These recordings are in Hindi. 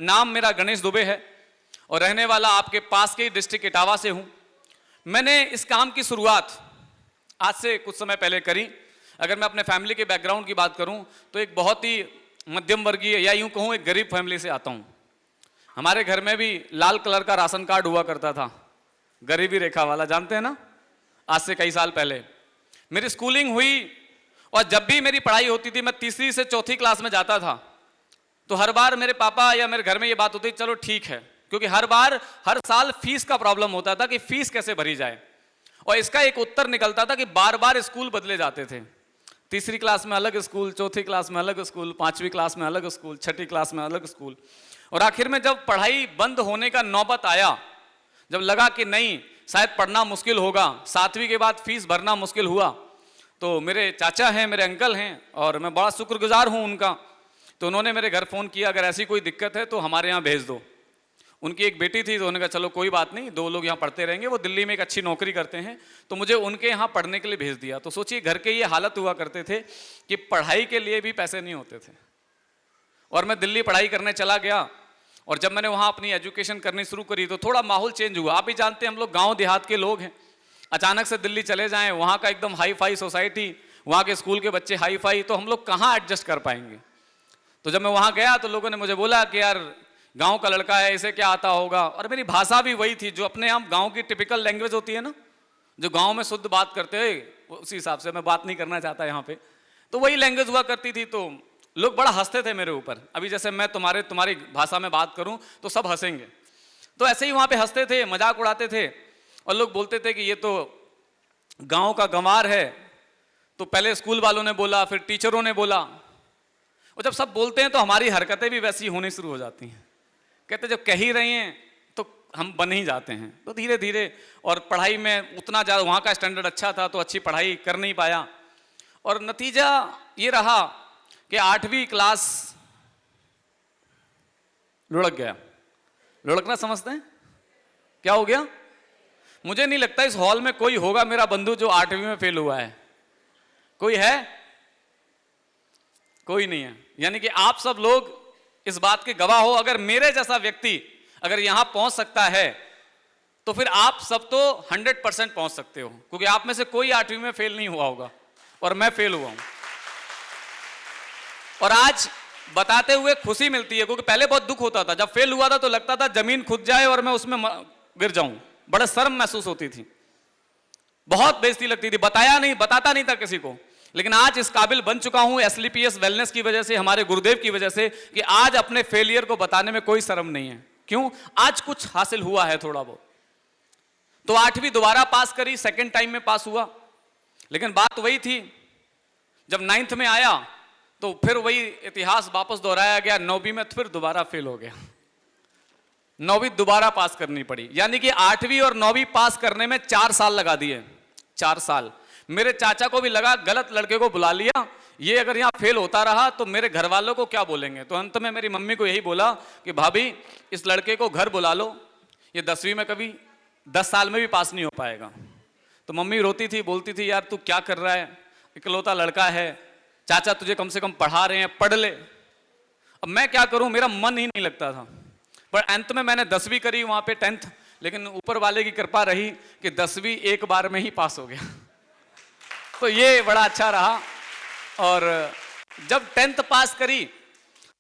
नाम मेरा गणेश दुबे है और रहने वाला आपके पास के डिस्ट्रिक्ट इटावा से हूं। मैंने इस काम की शुरुआत आज से कुछ समय पहले करी। अगर मैं अपने फैमिली के बैकग्राउंड की बात करूं तो एक बहुत ही मध्यम वर्गीय या यूं कहूं एक गरीब फैमिली से आता हूं। हमारे घर में भी लाल कलर का राशन कार्ड हुआ करता था, गरीबी रेखा वाला, जानते हैं ना, आज से कई साल पहले। मेरी स्कूलिंग हुई और जब भी मेरी पढ़ाई होती थी, मैं तीसरी से चौथी क्लास में जाता था, तो हर बार मेरे पापा या मेरे घर में ये बात होती चलो ठीक है, क्योंकि हर साल फीस का प्रॉब्लम होता था कि फीस कैसे भरी जाए। और इसका एक उत्तर निकलता था कि बार बार स्कूल बदले जाते थे। तीसरी क्लास में अलग स्कूल, चौथी क्लास में अलग स्कूल, पांचवी क्लास में अलग स्कूल, छठी क्लास में अलग स्कूल। और आखिर में जब पढ़ाई बंद होने का नौबत आया, जब लगा कि नहीं शायद पढ़ना मुश्किल होगा, सातवीं के बाद फीस भरना मुश्किल हुआ, तो मेरे चाचा हैं, मेरे अंकल हैं और मैं बड़ा शुक्रगुजार हूं उनका। तो उन्होंने मेरे घर फ़ोन किया, अगर ऐसी कोई दिक्कत है तो हमारे यहाँ भेज दो। उनकी एक बेटी थी, तो उन्होंने कहा चलो कोई बात नहीं, 2 लोग यहाँ पढ़ते रहेंगे, वो दिल्ली में एक अच्छी नौकरी करते हैं, तो मुझे उनके यहाँ पढ़ने के लिए भेज दिया। तो सोचिए घर के ये हालत हुआ करते थे कि पढ़ाई के लिए भी पैसे नहीं होते थे। और मैं दिल्ली पढ़ाई करने चला गया और जब मैंने वहाँ अपनी एजुकेशन करनी शुरू करी तो थोड़ा माहौल चेंज हुआ। आप भी जानते हैं हम लोग गाँव देहात के लोग हैं, अचानक से दिल्ली चले जाएँ, वहाँ का एकदम हाई फाई सोसाइटी, वहाँ के स्कूल के बच्चे हाई फाई, तो हम लोग कहाँ एडजस्ट कर पाएंगे। तो जब मैं वहाँ गया तो लोगों ने मुझे बोला कि यार गांव का लड़का है, इसे क्या आता होगा। और मेरी भाषा भी वही थी जो अपने यहाँ गांव की टिपिकल लैंग्वेज होती है ना, जो गांव में शुद्ध बात करते हैं, उसी हिसाब से मैं बात नहीं करना चाहता यहाँ पे, तो वही लैंग्वेज हुआ करती थी। तो लोग बड़ा हंसते थे मेरे ऊपर। अभी जैसे मैं तुम्हारी भाषा में बात करूँ तो सब हंसेंगे, तो ऐसे ही वहाँ पे हंसते थे, मजाक उड़ाते थे और लोग बोलते थे कि ये तो गाँव का गंवार है। तो पहले स्कूल वालों ने बोला, फिर टीचरों ने बोला, और जब सब बोलते हैं तो हमारी हरकतें भी वैसी होनी शुरू हो जाती हैं। कहते जब कह ही रही हैं तो हम बन ही जाते हैं। तो धीरे धीरे, और पढ़ाई में उतना ज़्यादा, वहाँ का स्टैंडर्ड अच्छा था तो अच्छी पढ़ाई कर नहीं पाया, और नतीजा ये रहा कि 8वीं क्लास लुढ़क गया। लुढ़कना समझते हैं क्या हो गया? मुझे नहीं लगता इस हॉल में कोई होगा मेरा बंधु जो 8वीं में फेल हुआ है। कोई है? कोई नहीं है। यानी कि आप सब लोग इस बात के गवाह हो। अगर मेरे जैसा व्यक्ति अगर यहां पहुंच सकता है तो फिर आप सब तो 100% पहुंच सकते हो, क्योंकि आप में से कोई 8वीं में फेल नहीं हुआ होगा और मैं फेल हुआ हूं। और आज बताते हुए खुशी मिलती है, क्योंकि पहले बहुत दुख होता था। जब फेल हुआ था तो लगता था जमीन खुद जाए और मैं उसमें गिर जाऊं, बड़ा शर्म महसूस होती थी, बहुत बेइज्जती लगती थी, बताता नहीं था किसी को। लेकिन आज इस काबिल बन चुका हूं SLPS वेलनेस की वजह से, हमारे गुरुदेव की वजह से, कि आज अपने फेलियर को बताने में कोई शर्म नहीं है। क्यों? आज कुछ हासिल हुआ है थोड़ा बहुत। तो 8वीं दोबारा पास करी, सेकंड टाइम में पास हुआ। लेकिन बात वही थी, जब 9th में आया तो फिर वही इतिहास वापस दोहराया गया। 9वीं में फिर दोबारा फेल हो गया, 9वीं दोबारा पास करनी पड़ी। यानी कि 8वीं और 9वीं पास करने में 4 साल लगा दिए, 4 साल। मेरे चाचा को भी लगा गलत लड़के को बुला लिया, ये अगर यहाँ फेल होता रहा तो मेरे घर वालों को क्या बोलेंगे। तो अंत में मेरी मम्मी को यही बोला कि भाभी इस लड़के को घर बुला लो, ये 10वीं में कभी 10 साल में भी पास नहीं हो पाएगा। तो मम्मी रोती थी, बोलती थी यार तू क्या कर रहा है, इकलौता लड़का है, चाचा तुझे कम से कम पढ़ा रहे हैं, पढ़ ले। अब मैं क्या करूँ, मेरा मन ही नहीं लगता था। पर अंत में मैंने 10वीं करी, वहाँ पे 10th, लेकिन ऊपर वाले की कृपा रही कि 10वीं एक बार में ही पास हो गया। तो ये बड़ा अच्छा रहा। और जब 10th पास करी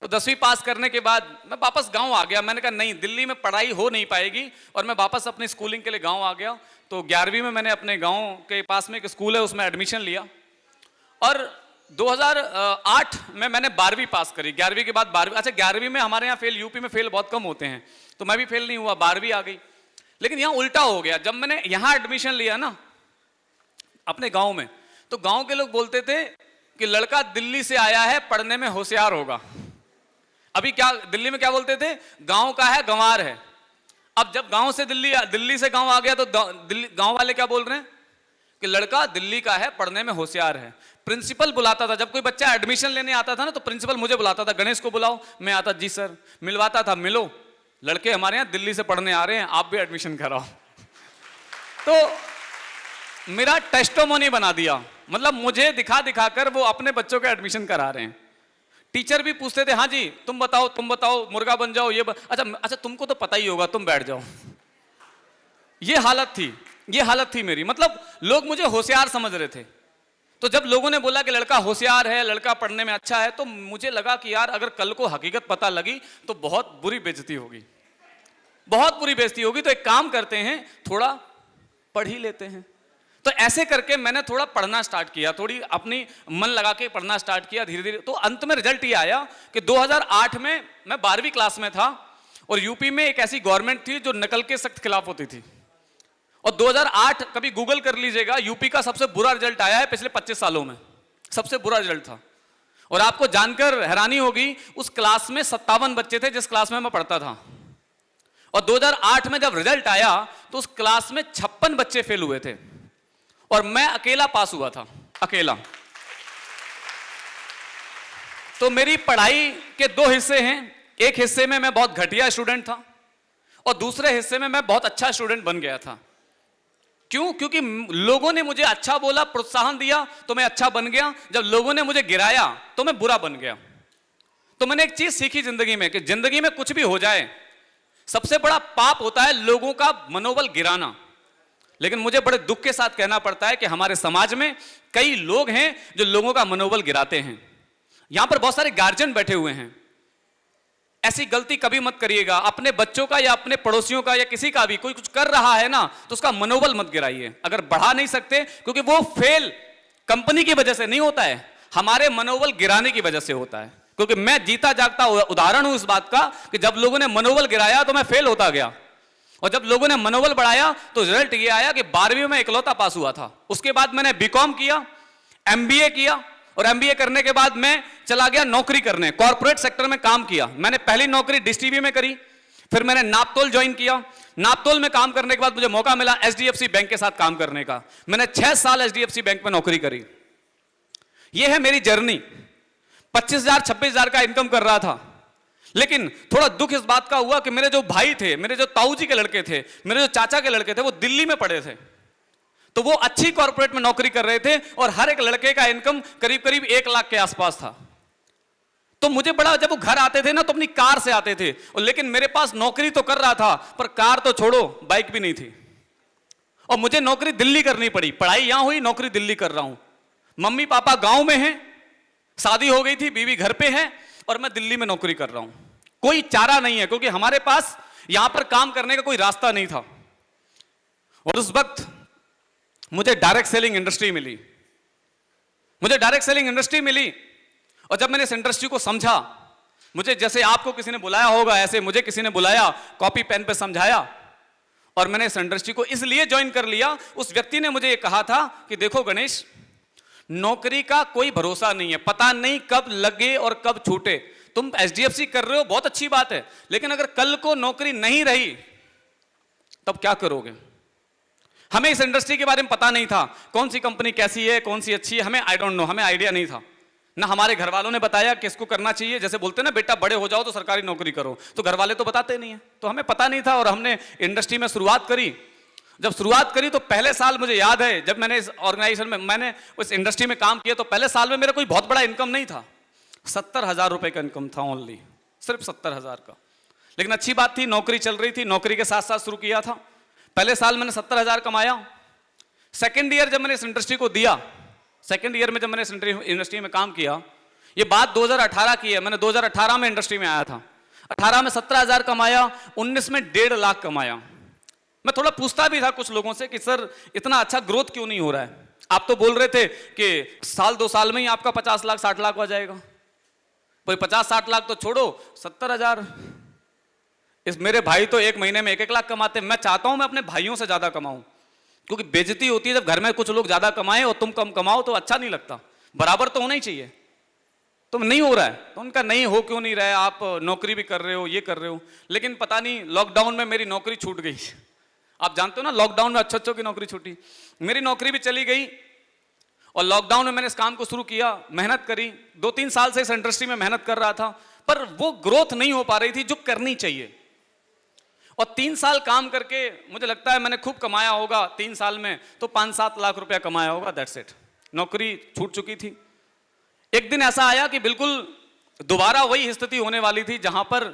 तो 10वीं पास करने के बाद मैं वापस गांव आ गया। मैंने कहा नहीं, दिल्ली में पढ़ाई हो नहीं पाएगी, और मैं वापस अपनी स्कूलिंग के लिए गांव आ गया। तो 11वीं में मैंने अपने गांव के पास में एक स्कूल है, उसमें एडमिशन लिया। और 2008 में मैंने 12वीं पास करी। 11वीं के बाद 12वीं, अच्छा 11वीं में हमारे यहाँ फेल, यूपी में फेल बहुत कम होते हैं, तो मैं भी फेल नहीं हुआ, 12वीं आ गई। लेकिन यहाँ उल्टा हो गया। जब मैंने यहाँ एडमिशन लिया ना अपने गाँव में, तो गांव के लोग बोलते थे कि लड़का दिल्ली से आया है, पढ़ने में होशियार होगा। अभी क्या दिल्ली में क्या बोलते थे, गांव का है, गंवार है। अब जब गांव से दिल्ली से गांव आ गया तो गांव वाले क्या बोल रहे हैं कि लड़का दिल्ली का है, पढ़ने में होशियार है। प्रिंसिपल बुलाता था, जब कोई बच्चा एडमिशन लेने आता था ना तो प्रिंसिपल मुझे बुलाता था, गणेश को बुलाओ। मैं आता, जी सर। मिलवाता था, मिलो, लड़के हमारे यहाँ दिल्ली से पढ़ने आ रहे हैं, आप भी एडमिशन कराओ। तो मेरा टेस्टोमोनी बना दिया, मतलब मुझे दिखा दिखा कर वो अपने बच्चों का एडमिशन करा रहे हैं। टीचर भी पूछते थे, हाँ जी तुम बताओ, मुर्गा बन जाओ, अच्छा तुमको तो पता ही होगा, तुम बैठ जाओ। ये हालत थी मेरी। मतलब लोग मुझे होशियार समझ रहे थे। तो जब लोगों ने बोला कि लड़का होशियार है, लड़का पढ़ने में अच्छा है, तो मुझे लगा कि यार अगर कल को हकीकत पता लगी तो बहुत बुरी बेइज्जती होगी, बहुत बुरी बेइज्जती होगी। तो एक काम करते हैं, थोड़ा पढ़ ही लेते हैं। तो ऐसे करके मैंने थोड़ा पढ़ना स्टार्ट किया, थोड़ी अपनी मन लगा के पढ़ना स्टार्ट किया धीरे धीरे। तो अंत में रिजल्ट ये आया कि 2008 में मैं 12वीं क्लास में था और यूपी में एक ऐसी गवर्नमेंट थी जो नकल के सख्त खिलाफ होती थी। और 2008 कभी गूगल कर लीजिएगा, यूपी का सबसे बुरा रिजल्ट आया है पिछले 25 सालों में, सबसे बुरा रिजल्ट था। और आपको जानकर हैरानी होगी, उस क्लास में 57 बच्चे थे जिस क्लास में मैं पढ़ता था। और 2008 में जब रिजल्ट आया तो उस क्लास में 56 बच्चे फेल हुए थे और मैं अकेला पास हुआ था, अकेला। तो मेरी पढ़ाई के दो हिस्से हैं, एक हिस्से में मैं बहुत घटिया स्टूडेंट था और दूसरे हिस्से में मैं बहुत अच्छा स्टूडेंट बन गया था। क्यों? क्योंकि लोगों ने मुझे अच्छा बोला, प्रोत्साहन दिया तो मैं अच्छा बन गया। जब लोगों ने मुझे गिराया तो मैं बुरा बन गया। तो मैंने एक चीज सीखी जिंदगी में कि जिंदगी में कुछ भी हो जाए, सबसे बड़ा पाप होता है लोगों का मनोबल गिराना। लेकिन मुझे बड़े दुख के साथ कहना पड़ता है कि हमारे समाज में कई लोग हैं जो लोगों का मनोबल गिराते हैं। यहां पर बहुत सारे गार्जियन बैठे हुए हैं, ऐसी गलती कभी मत करिएगा। अपने बच्चों का या अपने पड़ोसियों का या किसी का भी कोई कुछ कर रहा है ना, तो उसका मनोबल मत गिराइए। अगर बढ़ा नहीं सकते, क्योंकि वो फेल कंपनी की वजह से नहीं होता है, हमारे मनोबल गिराने की वजह से होता है। क्योंकि मैं जीता जागता उदाहरण हूं इस बात का कि जब लोगों ने मनोबल गिराया तो मैं फेल होता गया, और जब लोगों ने मनोबल बढ़ाया तो रिजल्ट ये आया कि 12वीं में इकलौता पास हुआ था। उसके बाद मैंने बीकॉम किया, एमबीए किया, और एमबीए करने के बाद मैं चला गया नौकरी करने, कॉर्पोरेट सेक्टर में काम किया। मैंने पहली नौकरी डिश टीवी में करी, फिर मैंने नापतोल ज्वाइन किया। नापतोल में काम करने के बाद मुझे मौका मिला एचडीएफसी बैंक के साथ काम करने का। मैंने 6 साल एचडीएफसी बैंक में नौकरी करी। यह है मेरी जर्नी। 25,000 26,000 का इनकम कर रहा था। लेकिन थोड़ा दुख इस बात का हुआ कि मेरे जो भाई थे, मेरे जो ताऊ जी के लड़के थे, मेरे जो चाचा के लड़के थे, वो दिल्ली में पढ़े थे। तो वो अच्छी कॉर्पोरेट में नौकरी कर रहे थे और हर एक लड़के का इनकम करीब करीब 1 लाख के आसपास था। तो मुझे बड़ा, जब वो घर आते थे ना तो अपनी कार से आते थे, और लेकिन मेरे पास नौकरी तो कर रहा था पर कार तो छोड़ो, बाइक भी नहीं थी। और मुझे नौकरी दिल्ली करनी पड़ी। पढ़ाई यहां हुई, नौकरी दिल्ली कर रहा हूं। मम्मी पापा गांव में हैं, शादी हो गई थी, बीवी घर पे है, और मैं दिल्ली में नौकरी कर रहा हूं। कोई चारा नहीं है, क्योंकि हमारे पास यहां पर काम करने का कोई रास्ता नहीं था। और उस वक्त मुझे डायरेक्ट सेलिंग इंडस्ट्री मिली। और जब मैंने इस इंडस्ट्री को समझा, मुझे जैसे आपको किसी ने बुलाया होगा, ऐसे मुझे किसी ने बुलाया, कॉपी पेन पे समझाया, और मैंने इस इंडस्ट्री को इसलिए ज्वाइन कर लिया। उस व्यक्ति ने मुझे ये कहा था कि देखो गणेश, नौकरी का कोई भरोसा नहीं है, पता नहीं कब लगे और कब छूटे। तुम एचडीएफसी कर रहे हो, बहुत अच्छी बात है, लेकिन अगर कल को नौकरी नहीं रही तब क्या करोगे? हमें इस इंडस्ट्री के बारे में पता नहीं था, कौन सी कंपनी कैसी है, कौन सी अच्छी है, हमें आई डोंट नो, हमें आइडिया नहीं था। ना हमारे घर वालों ने बताया कि इसको करना चाहिए। जैसे बोलते हैं ना, बेटा बड़े हो जाओ तो सरकारी नौकरी करो, तो घर वाले तो बताते नहीं है। तो हमें पता नहीं था और हमने इंडस्ट्री में शुरुआत करी। जब शुरुआत करी तो पहले साल मुझे याद है, जब मैंने इस ऑर्गेनाइजेशन में, मैंने उस इंडस्ट्री में काम किया, तो पहले साल में मेरा कोई बहुत बड़ा इनकम नहीं था। 70,000 रुपए का इनकम था, ओनली, सिर्फ 70,000 का। लेकिन अच्छी बात थी, नौकरी चल रही थी, नौकरी के साथ साथ शुरू किया था। पहले साल मैंने 70,000 कमाया। सेकेंड ईयर जब मैंने इस इंडस्ट्री को दिया, सेकेंड ईयर में जब मैंने इस इंडस्ट्री में काम किया, ये बात 2018 की है, मैंने 2018 में इंडस्ट्री में आया था। 18 में 17,000 कमाया, 19 में 1.5 लाख कमाया। मैं थोड़ा पूछता भी था कुछ लोगों से कि सर इतना अच्छा ग्रोथ क्यों नहीं हो रहा है? आप तो बोल रहे थे कि साल 2 साल में ही आपका 50 लाख 60 लाख हो जाएगा। भाई 50-60 लाख तो छोड़ो, 70,000। इस मेरे भाई तो 1 महीने में 1-1 लाख कमाते। मैं चाहता हूं मैं अपने भाइयों से ज्यादा कमाऊं, क्योंकि बेइज्जती होती है जब घर में कुछ लोग ज्यादा कमाएं और तुम कम कमाओ, तो अच्छा नहीं लगता। बराबर तो होना ही चाहिए। तुम नहीं हो रहा है तो उनका नहीं हो क्यों नहीं रहा है, आप नौकरी भी कर रहे हो, ये कर रहे हो। लेकिन पता नहीं लॉकडाउन में मेरी नौकरी छूट गई। आप जानते हो ना, लॉकडाउन में अच्छों की नौकरी छूटी, मेरी नौकरी भी चली गई। और लॉकडाउन में मैंने इस काम को शुरू किया, मेहनत करी, 2-3 साल से इस इंडस्ट्री में मेहनत कर रहा था, पर वो ग्रोथ नहीं हो पा रही थी जो करनी चाहिए। और 3 साल काम करके मुझे लगता है मैंने खूब कमाया होगा। 3 साल में तो 5-7 लाख रुपया कमाया होगा, दैट्स इट। नौकरी छूट चुकी थी। एक दिन ऐसा आया कि बिल्कुल दोबारा वही स्थिति होने वाली थी जहां पर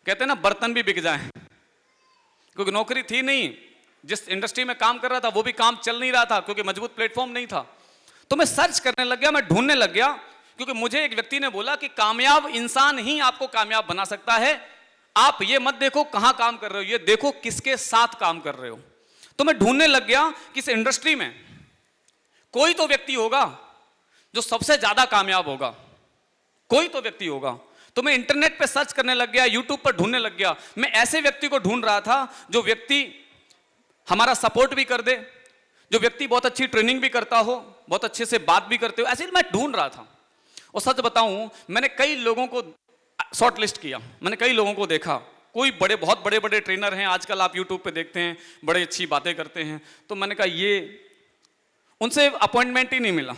कहते हैं ना बर्तन भी बिक जाएं, क्योंकि नौकरी थी नहीं, जिस इंडस्ट्री में काम कर रहा था वो भी काम चल नहीं रहा था क्योंकि मजबूत प्लेटफॉर्म नहीं था। तो मैं सर्च करने लग गया, मैं ढूंढने लग गया, क्योंकि मुझे एक व्यक्ति ने बोला कि कामयाब इंसान ही आपको कामयाब बना सकता है, आप ये मत देखो कहां काम कर रहे हो, ये देखो किसके साथ काम कर रहे हो। तो मैं ढूंढने लग गया कि इस इंडस्ट्री में कोई तो व्यक्ति होगा जो सबसे ज्यादा कामयाब होगा, कोई तो व्यक्ति होगा। तो मैं इंटरनेट पे सर्च करने लग गया, यूट्यूब पर ढूंढने लग गया। मैं ऐसे व्यक्ति को ढूंढ रहा था जो व्यक्ति हमारा सपोर्ट भी कर दे, जो व्यक्ति बहुत अच्छी ट्रेनिंग भी करता हो, बहुत अच्छे से बात भी करते हो, ऐसे मैं ढूंढ रहा था। और सच बताऊं, मैंने कई लोगों को शॉर्ट लिस्ट किया, मैंने कई लोगों को देखा, कोई बहुत बड़े बड़े ट्रेनर हैं, आजकल आप यूट्यूब पे देखते हैं, बड़ी अच्छी बातें करते हैं। तो मैंने कहा ये, उनसे अपॉइंटमेंट ही नहीं मिला।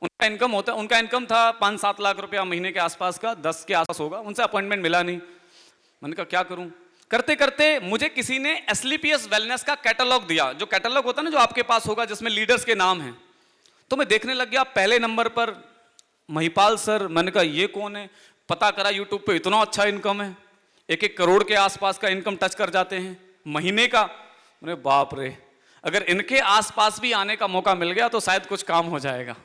उनका इनकम होता, उनका इनकम था 5-7 लाख रुपया महीने के आसपास का, 10 के आसपास होगा, उनसे अपॉइंटमेंट मिला नहीं। मैंने कहा क्या करूं। करते करते मुझे किसी ने एसलीपीएस वेलनेस का कैटलॉग दिया, जो कैटलॉग होता है ना जो आपके पास होगा जिसमें लीडर्स के नाम हैं। तो मैं देखने लग गया, पहले नंबर पर महिपाल सर। मैंने कहा ये कौन है, पता करा यूट्यूब पे, इतना अच्छा इनकम है, 1-1 करोड़ के आसपास का इनकम टच कर जाते हैं महीने का। अरे बाप रे, अगर इनके आसपास भी आने का मौका मिल गया तो शायद कुछ काम हो जाएगा।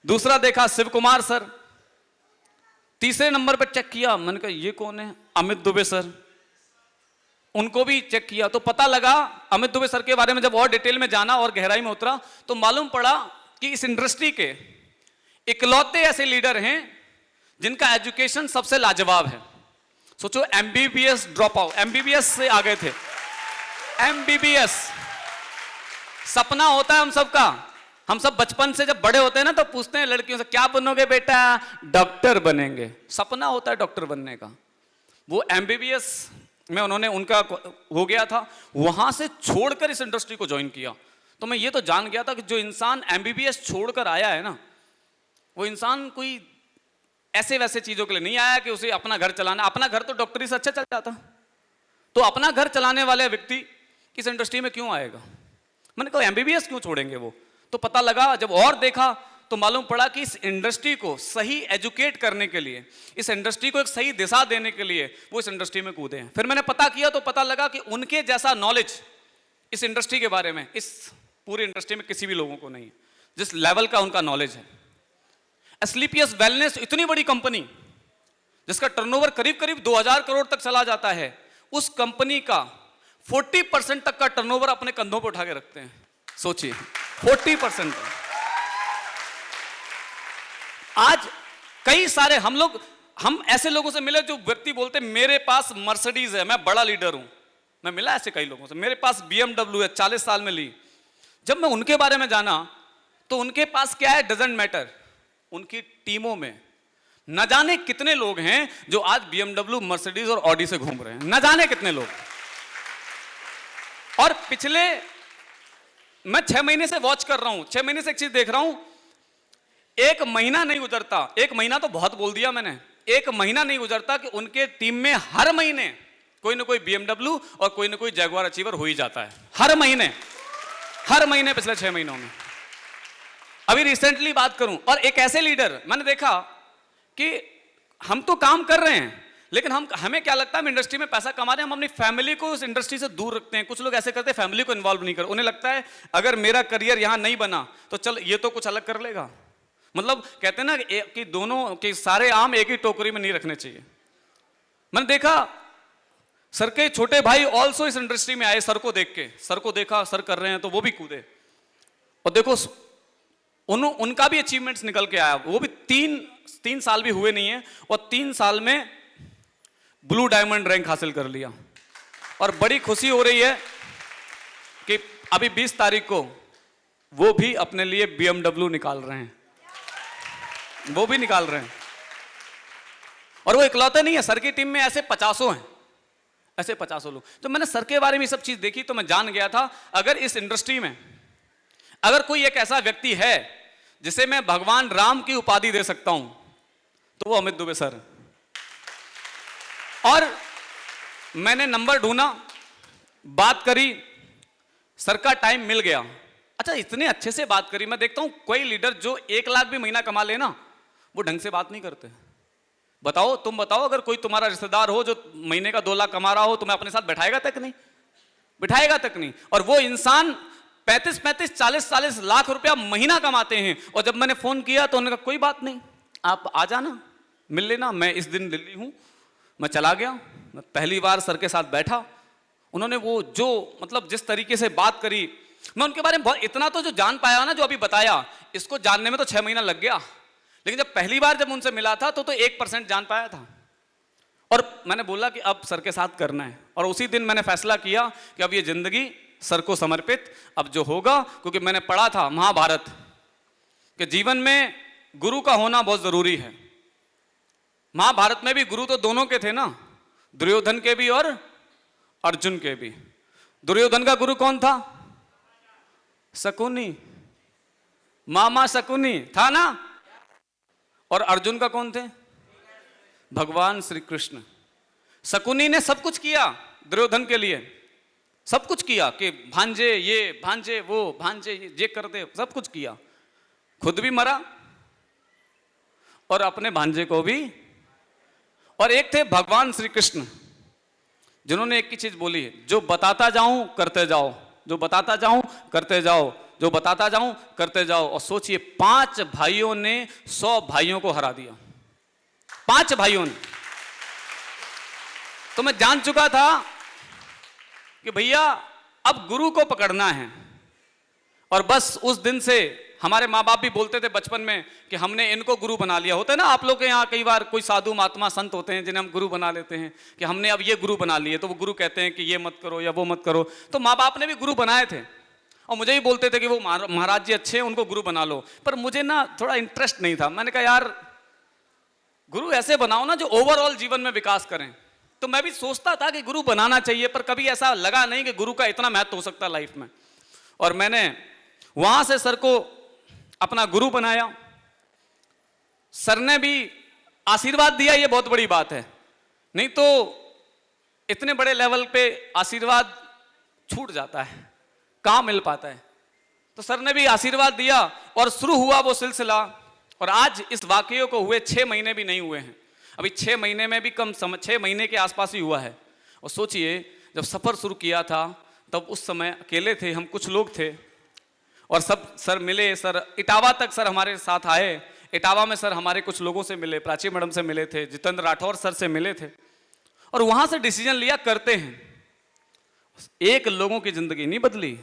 दूसरा देखा शिव कुमार सर, तीसरे नंबर पर चेक किया, मैंने कहा ये कौन है, अमित दुबे सर। उनको भी चेक किया तो पता लगा, अमित दुबे सर के बारे में जब और डिटेल में जाना और गहराई में उतरा तो मालूम पड़ा कि इस इंडस्ट्री के इकलौते ऐसे लीडर हैं जिनका एजुकेशन सबसे लाजवाब है। सोचो, एमबीबीएस ड्रॉप आउट, एमबीबीएस से आ गए थे। एमबीबीएस सपना होता है हम सबका, हम सब बचपन से जब बड़े होते हैं ना तो पूछते हैं लड़कियों से क्या बनोगे बेटा, डॉक्टर बनेंगे, सपना होता है डॉक्टर बनने का। वो एमबीबीएस में उन्होंने, उनका हो गया था, वहां से छोड़कर इस इंडस्ट्री को ज्वाइन किया। तो मैं ये तो जान गया था कि जो इंसान एमबीबीएस छोड़कर आया है ना, वो इंसान कोई ऐसे वैसे चीजों के लिए नहीं आया कि उसे अपना घर चलाना, अपना घर तो डॉक्टरी से अच्छा चल जाता, तो अपना घर चलाने वाले व्यक्ति इस इंडस्ट्री में क्यों आएगा। मैंने कहा एमबीबीएस क्यों छोड़ेंगे वो। तो पता लगा, जब और देखा तो मालूम पड़ा कि इस इंडस्ट्री को सही एजुकेट करने के लिए, इस इंडस्ट्री को एक सही दिशा देने के लिए वो इस इंडस्ट्री में कूदे हैं। फिर मैंने पता किया तो पता लगा कि उनके जैसा नॉलेज इस इंडस्ट्री के बारे में, इस पूरी इंडस्ट्री में किसी भी लोगों को नहीं है, जिस लेवल का उनका नॉलेज है। एसलीपीएस वेलनेस इतनी बड़ी कंपनी जिसका टर्नओवर करीब करीब 2000 करोड़ तक चला जाता है, उस कंपनी का 40% तक का टर्नओवर अपने कंधों पर उठा के रखते हैं। सोचिए 40%। आज कई सारे हम ऐसे लोगों से मिले जो व्यक्ति बोलते मेरे पास मर्सिडीज है, मैं बड़ा लीडर हूं। मैं मिला ऐसे कई लोगों से, मेरे पास BMW है, 40 साल में ली। जब मैं उनके बारे में जाना तो उनके पास क्या है डजंट मैटर, उनकी टीमों में न जाने कितने लोग हैं जो आज BMW, मर्सिडीज और ऑडी से घूम रहे हैं, न जाने कितने लोग। और पिछले मैं 6 महीने से वॉच कर रहा हूं, 6 महीने से एक चीज देख रहा हूं, एक महीना नहीं गुजरता, एक महीना तो बहुत बोल दिया मैंने, एक महीना नहीं गुजरता कि उनके टीम में हर महीने कोई ना कोई BMW और कोई ना कोई जैगुआर अचीवर हो ही जाता है। हर महीने पिछले 6 महीनों में। अभी रिसेंटली बात करूं, और एक ऐसे लीडर मैंने देखा कि हम तो काम कर रहे हैं, लेकिन हमें क्या लगता है, हम इंडस्ट्री में पैसा कमा रहे हैं, हम अपनी फैमिली को उस इंडस्ट्री से दूर रखते हैं। कुछ लोग ऐसे करते हैं, फैमिली को इन्वॉल्व नहीं कर, उन्हें लगता है अगर मेरा करियर यहां नहीं बना तो चल ये तो कुछ अलग कर लेगा। मतलब कहते हैं ना कि दोनों के सारे आम एक ही टोकरी में नहीं रखने चाहिए। मैंने देखा सर के छोटे भाई ऑल्सो इस इंडस्ट्री में आए, सर को देख के, सर को देखा सर कर रहे हैं तो वो भी कूदे, और देखो उनका भी अचीवमेंट्स निकल के आया। वो भी 3 साल भी हुए नहीं है और 3 साल में ब्लू डायमंड रैंक हासिल कर लिया। और बड़ी खुशी हो रही है कि अभी 20 तारीख को वो भी अपने लिए BMW निकाल रहे हैं, वो भी निकाल रहे हैं। और वो इकलौते नहीं है, सर की टीम में ऐसे 50 हैं, ऐसे 50 लोग। तो मैंने सर के बारे में सब चीज देखी तो मैं जान गया था, अगर इस इंडस्ट्री में अगर कोई एक ऐसा व्यक्ति है जिसे मैं भगवान राम की उपाधि दे सकता हूं तो वो अमित दुबे सर है। और मैंने नंबर ढूंढा, बात करी, सर का टाइम मिल गया। अच्छा, इतने अच्छे से बात करी। मैं देखता हूं कोई लीडर जो 1 लाख भी महीना कमा लेना, वो ढंग से बात नहीं करते। बताओ, तुम बताओ, अगर कोई तुम्हारा रिश्तेदार हो जो महीने का 2 लाख कमा रहा हो, तुम्हें अपने साथ बैठाएगा तक नहीं, बिठाएगा तक नहीं। और वो इंसान 35-35, 40-40 लाख रुपया महीना कमाते हैं। और जब मैंने फोन किया तो उन्होंने कहा कोई बात नहीं, आप आ जाना, मिल लेना, मैं इस दिन दिल्ली हूं। मैं चला गया, मैं पहली बार सर के साथ बैठा। उन्होंने वो जो मतलब जिस तरीके से बात करी, मैं उनके बारे में बहुत इतना तो जो जान पाया ना, जो अभी बताया, इसको जानने में तो 6 महीना लग गया। लेकिन जब पहली बार जब उनसे मिला था तो 1% जान पाया था। और मैंने बोला कि अब सर के साथ करना है। और उसी दिन मैंने फैसला किया कि अब ये जिंदगी सर को समर्पित अब जो होगा, क्योंकि मैंने पढ़ा था महाभारत कि जीवन में गुरु का होना बहुत जरूरी है। महाभारत में भी गुरु तो दोनों के थे ना, दुर्योधन के भी और अर्जुन के भी। दुर्योधन का गुरु कौन था? शकुनी, मामा शकुनी था ना। और अर्जुन का कौन थे? भगवान श्री कृष्ण। शकुनी ने सब कुछ किया दुर्योधन के लिए, सब कुछ किया कि भांजे ये, भांजे वो, भांजे ये कर दे, सब कुछ किया। खुद भी मरा और अपने भांजे को भी। और एक थे भगवान श्री कृष्ण, जिन्होंने एक ही चीज बोली है, जो बताता जाऊं करते जाओ, जो बताता जाऊं करते जाओ, जो बताता जाऊं करते जाओ। और सोचिए 5 भाइयों ने 100 भाइयों को हरा दिया, 5 भाइयों ने। तो मैं जान चुका था कि भैया अब गुरु को पकड़ना है। और बस उस दिन से हमारे माँ बाप भी बोलते थे बचपन में कि हमने इनको गुरु बना लिया। होता है ना आप लोग के यहाँ कई बार कोई साधु महात्मा संत होते हैं जिन्हें हम गुरु बना लेते हैं कि हमने अब ये गुरु बना लिए, तो वो गुरु कहते हैं कि ये मत करो या वो मत करो। तो माँ बाप ने भी गुरु बनाए थे और मुझे ही बोलते थे कि वो महाराज जी अच्छे हैं, उनको गुरु बना लो। पर मुझे ना थोड़ा इंटरेस्ट नहीं था। मैंने कहा यार गुरु ऐसे बनाओ ना जो ओवरऑल जीवन में विकास करें। तो मैं भी सोचता था कि गुरु बनाना चाहिए, पर कभी ऐसा लगा नहीं कि गुरु का इतना महत्व हो सकता है लाइफ में। और मैंने वहां से सर को अपना गुरु बनाया। सर ने भी आशीर्वाद दिया, ये बहुत बड़ी बात है। नहीं तो इतने बड़े लेवल पे आशीर्वाद छूट जाता है, कहां मिल पाता है। तो सर ने भी आशीर्वाद दिया और शुरू हुआ वो सिलसिला। और आज इस वाकये को हुए 6 महीने भी नहीं हुए हैं, अभी 6 महीने में भी कम समय, 6 महीने के आसपास ही हुआ है। और सोचिए जब सफर शुरू किया था तब उस समय अकेले थे हम, कुछ लोग थे और सब सर मिले। सर इटावा तक सर हमारे साथ आए। इटावा में सर हमारे कुछ लोगों से मिले, प्राची मैडम से मिले थे, जितेंद्र राठौर सर से मिले थे। और वहां से डिसीजन लिया करते हैं। एक लोगों की जिंदगी नहीं बदली,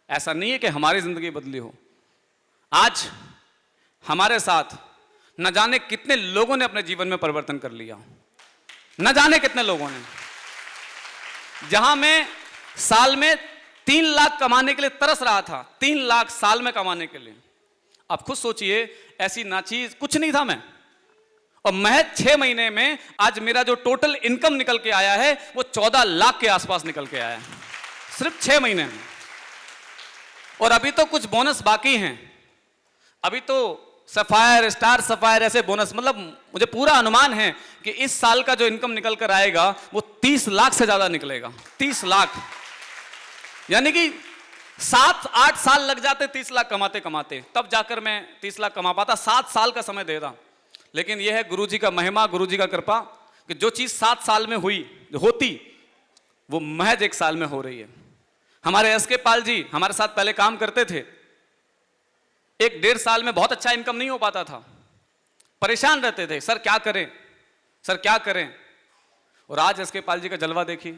ऐसा नहीं है कि हमारी जिंदगी बदली हो। आज हमारे साथ न जाने कितने लोगों ने अपने जीवन में परिवर्तन कर लिया, न जाने कितने लोगों ने। जहां मैं साल में 3 लाख कमाने के लिए तरस रहा था, 3 लाख साल में कमाने के लिए। आप खुद सोचिए, ऐसी नाचीज कुछ नहीं था मैं। और महज 6 महीने में आज मेरा जो टोटल इनकम निकल के आया है वो 14 लाख के आसपास निकल के आया है, सिर्फ 6 महीने में। और अभी तो कुछ बोनस बाकी हैं। अभी तो सफायर, स्टार सफायर ऐसे बोनस, मतलब मुझे पूरा अनुमान है कि इस साल का जो इनकम निकल कर आएगा वो 30 लाख से ज्यादा निकलेगा। 30 लाख, यानी कि 7-8 साल लग जाते 30 लाख कमाते कमाते, तब जाकर मैं 30 लाख कमा पाता। 7 साल का समय देता। लेकिन यह है गुरुजी का महिमा, गुरुजी का कृपा कि जो चीज 7 साल में हुई, जो होती, वो महज 1 साल में हो रही है। हमारे एस के पाल जी हमारे साथ पहले काम करते थे। 1-1.5 साल में बहुत अच्छा इनकम नहीं हो पाता था, परेशान रहते थे, सर क्या करें, सर क्या करें। और आज एस के पाल जी का जलवा देखिए।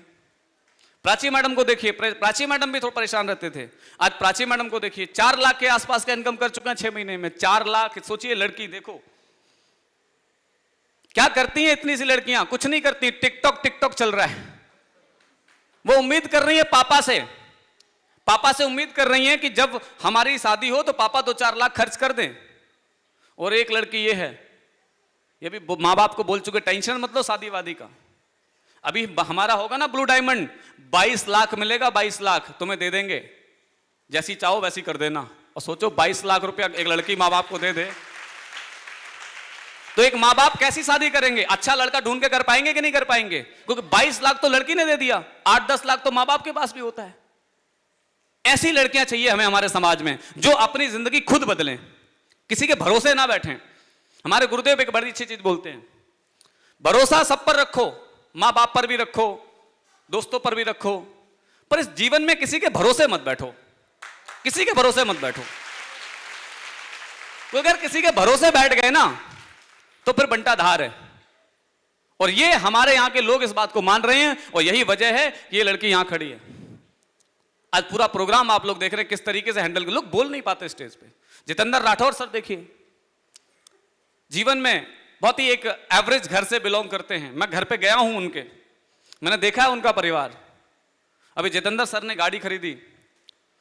प्राची मैडम को देखिए, प्राची मैडम भी थोड़ा परेशान रहते थे, आज प्राची मैडम को देखिए 4 लाख के आसपास का इनकम कर चुके हैं 6 महीने में। 4 लाख, सोचिए लड़की देखो क्या करती हैं इतनी सी लड़कियां, कुछ नहीं करती, टिकटॉक टिकटॉक चल रहा है। वो उम्मीद कर रही है पापा से उम्मीद कर रही हैं कि जब हमारी शादी हो तो पापा 2-4 लाख खर्च कर दें। और एक लड़की ये है, ये भी माँ बाप को बोल चुके टेंशन मत लो शादी वादी का, अभी हमारा होगा ना ब्लू डायमंड, 22 लाख मिलेगा, 22 लाख तुम्हें दे देंगे, जैसी चाहो वैसी कर देना। और सोचो 22 लाख रुपया एक लड़की माँ बाप को दे दे तो एक माँ बाप कैसी शादी करेंगे? अच्छा लड़का ढूंढ के कर पाएंगे कि नहीं कर पाएंगे? क्योंकि 22 लाख तो लड़की ने दे दिया, 8-10 लाख तो माँ बाप के पास भी होता है। ऐसी लड़कियां चाहिए हमें हमारे समाज में, जो अपनी जिंदगी खुद बदलें, किसी के भरोसे ना बैठें। हमारे गुरुदेव एक बड़ी अच्छी चीज बोलते हैं, भरोसा सब पर रखो, मां बाप पर भी रखो, दोस्तों पर भी रखो, पर इस जीवन में किसी के भरोसे मत बैठो, किसी के भरोसे मत बैठो। तो अगर किसी के भरोसे बैठ गए ना तो फिर बंटा धार है। और ये हमारे यहां के लोग इस बात को मान रहे हैं और यही वजह है कि ये लड़की यहां खड़ी है। आज पूरा प्रोग्राम आप लोग देख रहे हैं किस तरीके से हैंडल, लोग बोल नहीं पाते स्टेज पे। जितेंद्र राठौर सर देखिए, जीवन में बहुत ही एक एवरेज घर से बिलोंग करते हैं। मैं घर पे गया हूं उनके, मैंने देखा है उनका परिवार। अभी जितेंद्र सर ने गाड़ी खरीदी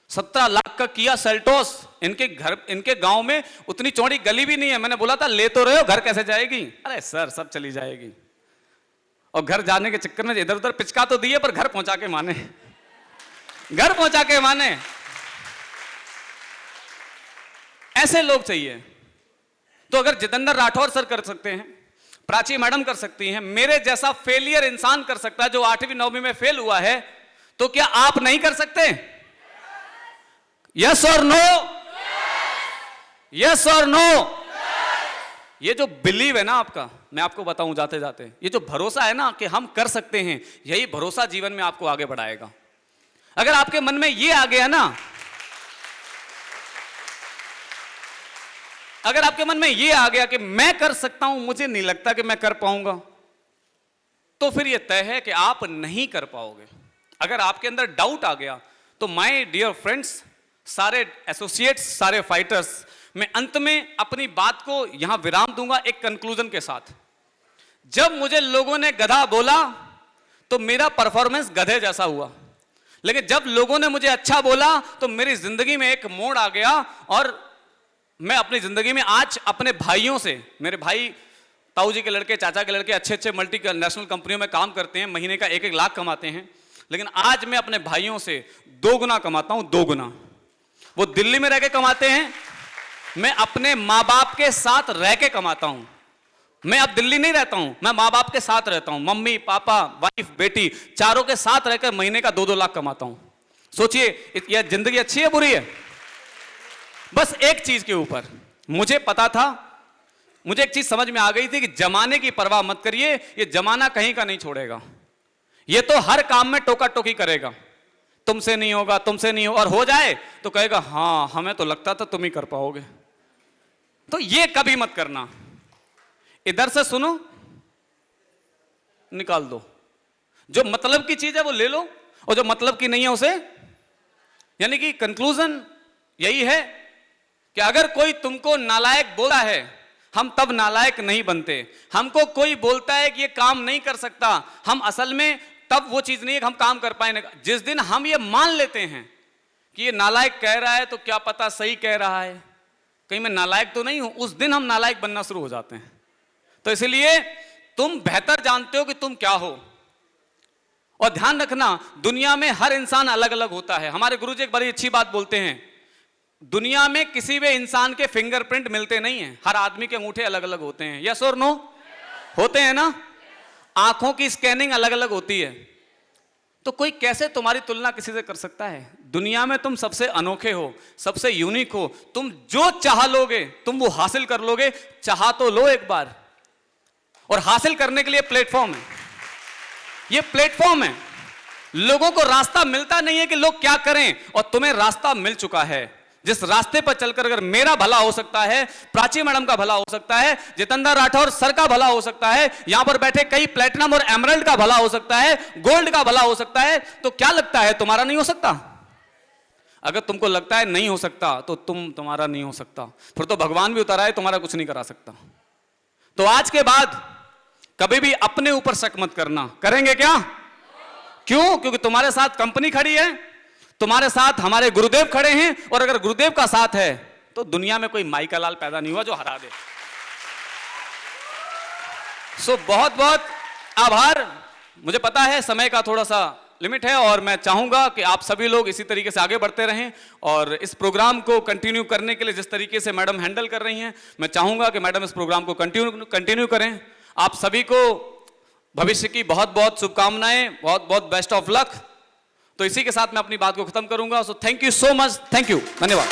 17 लाख का किया सेल्टोस। इनके घर, इनके गांव में उतनी चौड़ी गली भी नहीं है। मैंने बोला था ले तो रहे हो, घर कैसे जाएगी? अरे सर सब चली जाएगी। और घर जाने के चक्कर में इधर उधर पिचका तो दिए, पर घर पहुंचा के माने, घर पहुंचा के माने। ऐसे लोग चाहिए। तो अगर जितेंद्र राठौर सर कर सकते हैं, प्राची मैडम कर सकती हैं, मेरे जैसा फेलियर इंसान कर सकता है जो 8वीं 9वीं में फेल हुआ है, तो क्या आप नहीं कर सकते? यस और नो? यस और नो? ये जो बिलीव है ना आपका, मैं आपको बताऊं जाते जाते, ये जो भरोसा है ना कि हम कर सकते हैं, यही भरोसा जीवन में आपको आगे बढ़ाएगा। अगर आपके मन में ये आ गया ना, अगर आपके मन में ये आ गया कि मैं कर सकता हूं, मुझे नहीं लगता कि मैं कर पाऊंगा, तो फिर ये तय है कि आप नहीं कर पाओगे। अगर आपके अंदर डाउट आ गया तो माय डियर फ्रेंड्स, सारे एसोसिएट्स, सारे फाइटर्स, मैं अंत में अपनी बात को यहां विराम दूंगा एक कंक्लूजन के साथ। जब मुझे लोगों ने गधा बोला तो मेरा परफॉर्मेंस गधे जैसा हुआ, लेकिन जब लोगों ने मुझे अच्छा बोला तो मेरी जिंदगी में एक मोड़ आ गया। और मैं अपनी जिंदगी में आज अपने भाइयों से, मेरे भाई ताऊ जी के लड़के, चाचा के लड़के अच्छे अच्छे मल्टी नेशनल कंपनियों में काम करते हैं, महीने का 1-1 लाख कमाते हैं, लेकिन आज मैं अपने भाइयों से 2 गुना कमाता हूं, 2 गुना। वो दिल्ली में रह के कमाते हैं, मैं अपने माँ बाप के साथ रह के कमाता हूं। मैं अब दिल्ली नहीं रहता हूं, मैं माँ बाप के साथ रहता हूं, मम्मी पापा वाइफ बेटी चारों के साथ रहकर महीने का 2-2 लाख कमाता हूं। सोचिए यह जिंदगी अच्छी है बुरी है? बस एक चीज के ऊपर मुझे पता था, मुझे एक चीज समझ में आ गई थी कि जमाने की परवाह मत करिए, ये जमाना कहीं का नहीं छोड़ेगा। ये तो हर काम में टोका टोकी करेगा, तुमसे नहीं होगा, तुमसे नहीं होगा, और हो जाए तो कहेगा हाँ हमें तो लगता था तुम ही कर पाओगे। तो ये कभी मत करना। इधर से सुनो, निकाल दो। जो मतलब की चीज है वो ले लो, और जो मतलब की नहीं है उसे, यानी कि कंक्लूजन यही है कि अगर कोई तुमको नालायक बोला है, हम तब नालायक नहीं बनते। हमको कोई बोलता है कि ये काम नहीं कर सकता, हम असल में तब वो चीज नहीं है कि हम काम कर पाएंगे। जिस दिन हम ये मान लेते हैं कि ये नालायक कह रहा है तो क्या पता सही कह रहा है, कहीं मैं नालायक तो नहीं हूं, उस दिन हम नालायक बनना शुरू हो जाते हैं। तो इसलिए तुम बेहतर जानते हो कि तुम क्या हो। और ध्यान रखना, दुनिया में हर इंसान अलग अलग होता है। हमारे गुरुजी एक बड़ी अच्छी बात बोलते हैं, दुनिया में किसी भी इंसान के फिंगरप्रिंट मिलते नहीं हैं, हर आदमी के अंगूठे अलग अलग होते हैं। यस और नो? होते हैं ना? आंखों की स्कैनिंग अलग अलग होती है। तो कोई कैसे तुम्हारी तुलना किसी से कर सकता है? दुनिया में तुम सबसे अनोखे हो, सबसे यूनिक हो। तुम जो चाह लोगे तुम वो हासिल कर लोगे। चाह तो लो एक बार, और हासिल करने के लिए प्लेटफॉर्म है, ये प्लेटफॉर्म है। लोगों को रास्ता मिलता नहीं है कि लोग क्या करें, और तुम्हें रास्ता मिल चुका है। जिस रास्ते पर चलकर अगर मेरा भला हो सकता है, प्राची मैडम का भला हो सकता है, जितेंद्र राठौर सर का भला हो सकता है, यहां पर बैठे कई प्लेटिनम और एमरल्ड का भला हो सकता है, गोल्ड का भला हो सकता है, तो क्या लगता है तुम्हारा नहीं हो सकता? अगर तुमको लगता है नहीं हो सकता तो तुम्हारा नहीं हो सकता, फिर तो भगवान भी उतारा है, तुम्हारा कुछ नहीं करा सकता। तो आज के बाद कभी भी अपने ऊपर शक मत करना। करेंगे क्या? क्यों? क्योंकि तुम्हारे साथ कंपनी खड़ी है, तुम्हारे साथ हमारे गुरुदेव खड़े हैं, और अगर गुरुदेव का साथ है तो दुनिया में कोई माई का लाल पैदा नहीं हुआ जो हरा दे। सो बहुत बहुत आभार। मुझे पता है समय का थोड़ा सा लिमिट है, और मैं चाहूंगा कि आप सभी लोग इसी तरीके से आगे बढ़ते रहें, और इस प्रोग्राम को कंटिन्यू करने के लिए जिस तरीके से मैडम हैंडल कर रही हैं, मैं चाहूंगा कि मैडम इस प्रोग्राम को कंटिन्यू करें। आप सभी को भविष्य की बहुत बहुत शुभकामनाएं, बहुत बहुत बेस्ट ऑफ लक। तो इसी के साथ मैं अपनी बात को खत्म करूंगा। So thank you so much, thank you, धन्यवाद।